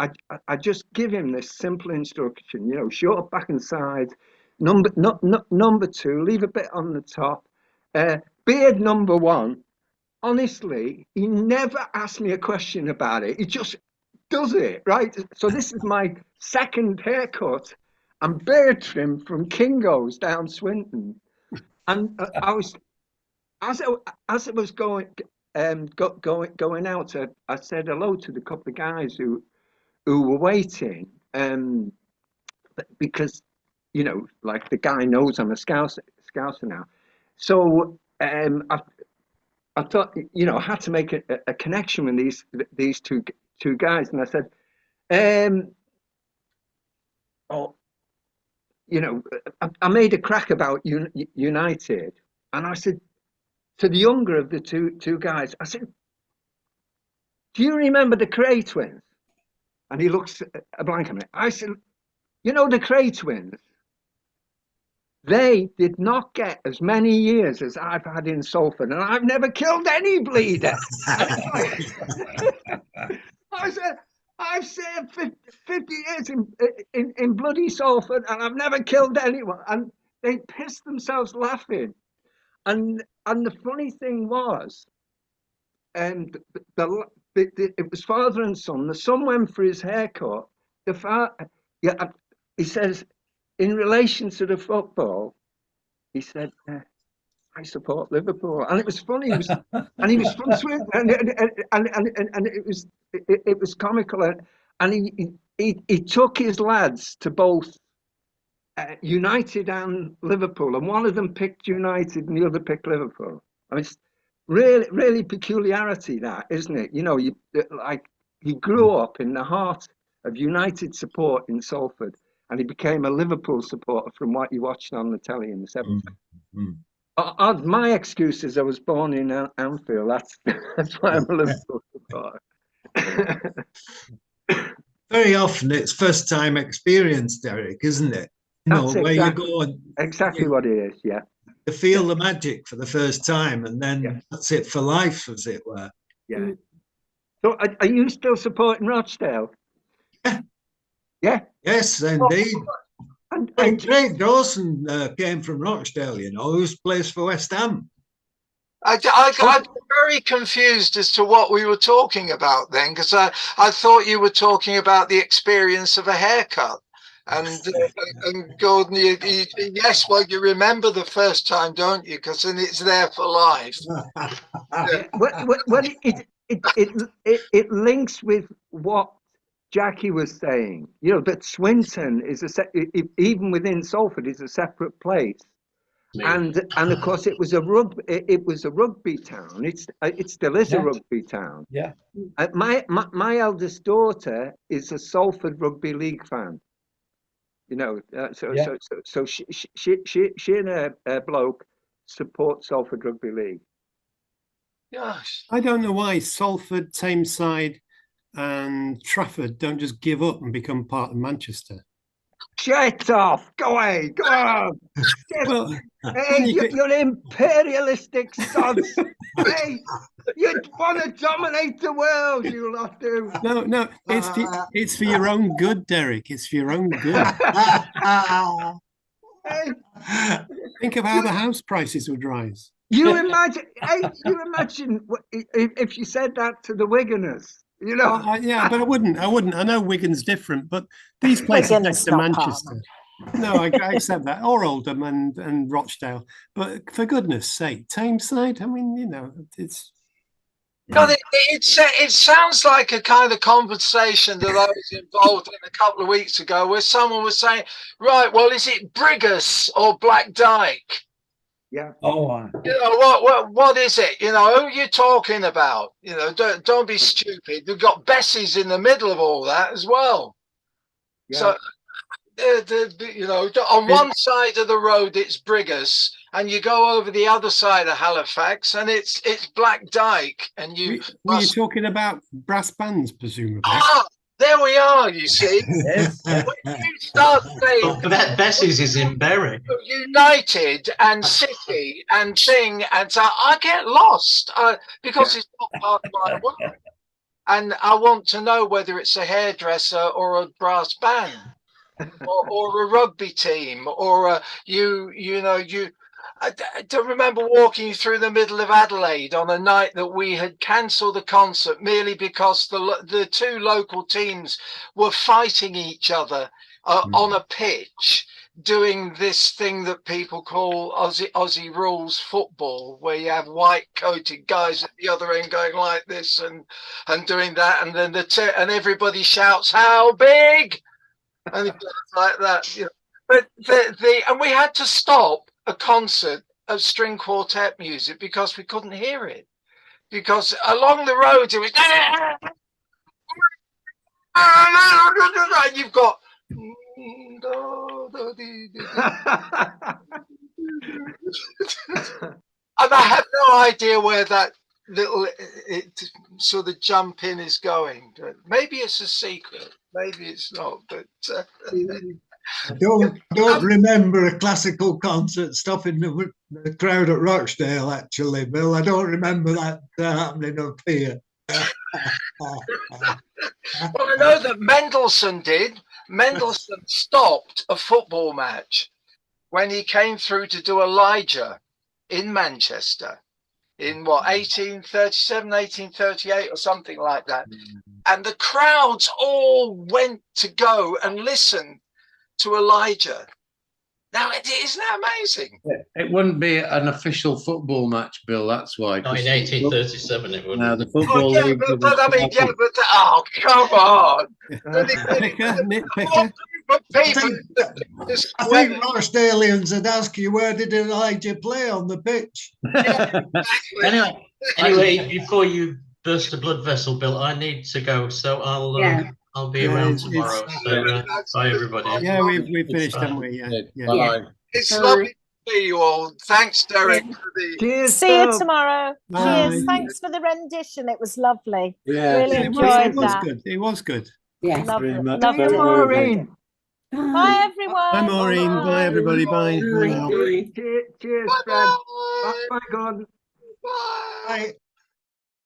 [SPEAKER 9] I just give him this simple instruction, you know, short back and sides, number 2, leave a bit on the top. Beard number 1, honestly, he never asked me a question about it. He just does it, right? So this is my second haircut and beard trim from Kingo's down Swinton. And I was, as it was going out, I said hello to the couple of guys who were waiting, because, you know, like the guy knows I'm a Scouser now. So I thought, you know, I had to make a connection with these two guys, and I said, oh, you know, I made a crack about United, and I said to the younger of the two guys, I said, do you remember the Cray twins? And he looks a blank at me. I said, you know the Cray twins? They did not get as many years as I've had in Salford, and I've never killed any bleeder. I said, I've served 50 years in bloody Salford, and I've never killed anyone. And they pissed themselves laughing. And the funny thing was, it was father and son. The son went for his haircut. He says, in relation to the football, he said, I support Liverpool, and it was funny. He was from Sweden, and it was comical, and he took his lads to both United and Liverpool, and one of them picked United, and the other picked Liverpool. I mean, it's really peculiarity, that, isn't it? You know, he grew up in the heart of United support in Salford, and he became a Liverpool supporter from what he watched on the telly in the 70s. My excuse is I was born in Anfield. That's why I'm a Liverpool supporter.
[SPEAKER 11] Very often it's first time experience, Derek, isn't it?
[SPEAKER 9] That's
[SPEAKER 11] where you go
[SPEAKER 9] exactly what it is. Yeah,
[SPEAKER 11] to feel the magic for the first time, and then that's it for life, as it were.
[SPEAKER 9] Yeah. So, are you still supporting Rochdale? Yeah.
[SPEAKER 11] Yes, indeed. Craig Dawson came from Rochdale, who's plays for West Ham.
[SPEAKER 1] I got very confused as to what we were talking about then, because I thought you were talking about the experience of a haircut. And Gordon, yes, well, you remember the first time, don't you? Because then it's there for life.
[SPEAKER 9] Well, it links with what Jackie was saying. That Swinton is even within Salford is a separate place, and of course it was a rugby town. It still is a rugby town.
[SPEAKER 2] Yeah.
[SPEAKER 9] My eldest daughter is a Salford Rugby League fan. So she and her bloke support Salford Rugby League.
[SPEAKER 1] Gosh,
[SPEAKER 7] I don't know why Salford, Tameside, and Trafford don't just give up and become part of Manchester.
[SPEAKER 9] Shut off! Go away! Go on!
[SPEAKER 7] Well,
[SPEAKER 9] hey, you're imperialistic sods! Hey, you want to dominate the world, you lot do.
[SPEAKER 7] No, it's for your own good, Derek. It's for your own good.
[SPEAKER 9] Hey,
[SPEAKER 7] think of how the house prices would rise.
[SPEAKER 9] You imagine if you said that to the Wiganers.
[SPEAKER 7] Yeah, but I wouldn't. I know Wigan's different, but these places next to Manchester. No, I accept that. Or Oldham and Rochdale. But for goodness sake, Tameside, I mean, it's...
[SPEAKER 1] No, it sounds like a kind of conversation that I was involved in a couple of weeks ago where someone was saying, right, well, is it Brigus or Black Dyke?
[SPEAKER 9] Yeah.
[SPEAKER 2] Oh,
[SPEAKER 1] what is it? Who are you talking about? Don't be stupid. We've got Bessie's in the middle of all that as well. Yeah. So, on one side of the road it's Brigus, and you go over the other side of Halifax, and it's Black Dyke. And
[SPEAKER 7] were you talking about brass bands, presumably?
[SPEAKER 1] There we are, you see.
[SPEAKER 2] Yes.
[SPEAKER 1] When you start saying
[SPEAKER 4] Bessie's is in Bury.
[SPEAKER 1] United and City and Thing, and so I get lost because it's not part of my work. And I want to know whether it's a hairdresser or a brass band or a rugby team or I don't remember walking through the middle of Adelaide on a night that we had cancelled the concert merely because the two local teams were fighting each other on a pitch, doing this thing that people call Aussie rules football, where you have white-coated guys at the other end going like this and doing that, and then and everybody shouts, "How big?" and it goes like that. But and we had to stop a concert of string quartet music because we couldn't hear it, because along the road it was and you've got and I have no idea where that little sort of jump in is going. But maybe it's a secret, maybe it's not, but
[SPEAKER 11] I don't remember a classical concert stopping the crowd at Rochdale, actually, Bill. I don't remember that happening up here.
[SPEAKER 1] Well, I know that Mendelssohn did. Mendelssohn stopped a football match when he came through to do Elijah in Manchester in 1837, 1838 or something like that. And the crowds all went to go and listen to Elijah. Now, isn't that amazing?
[SPEAKER 10] It wouldn't be an official football match, Bill. That's why.
[SPEAKER 4] Not in 1837, it would.
[SPEAKER 10] No, the
[SPEAKER 1] Oh,
[SPEAKER 10] football
[SPEAKER 1] yeah,
[SPEAKER 10] league.
[SPEAKER 1] but I mean, yeah, but oh, come on!
[SPEAKER 7] Nitpicker.
[SPEAKER 1] But
[SPEAKER 11] I
[SPEAKER 1] people
[SPEAKER 11] think,
[SPEAKER 1] just
[SPEAKER 11] I think Rochdalians would ask you, where did Elijah play on the pitch?
[SPEAKER 4] Anyway, before you burst a blood vessel, Bill, I need to go, so I'll be around tomorrow. So bye, everybody.
[SPEAKER 7] Yeah, we've finished, haven't we? Yeah.
[SPEAKER 10] Bye.
[SPEAKER 1] It's lovely to see you all. Thanks, Derek, for the.
[SPEAKER 9] Cheers.
[SPEAKER 6] See you
[SPEAKER 9] Bill.
[SPEAKER 6] tomorrow.
[SPEAKER 7] Bye.
[SPEAKER 6] Cheers. Thanks for the rendition. It was lovely.
[SPEAKER 5] Yeah.
[SPEAKER 6] Really
[SPEAKER 7] It
[SPEAKER 6] enjoyed
[SPEAKER 7] was
[SPEAKER 6] that.
[SPEAKER 7] good. It was good.
[SPEAKER 3] Yes.
[SPEAKER 6] Lovely.
[SPEAKER 5] Very much.
[SPEAKER 6] Loved
[SPEAKER 9] Bye,
[SPEAKER 6] it.
[SPEAKER 9] Maureen.
[SPEAKER 6] Bye, everyone.
[SPEAKER 7] Bye, Maureen. Bye, everybody. Bye.
[SPEAKER 3] Bye.
[SPEAKER 9] Cheers, Fred. Bye, Gordon.
[SPEAKER 1] Bye.
[SPEAKER 11] Bye.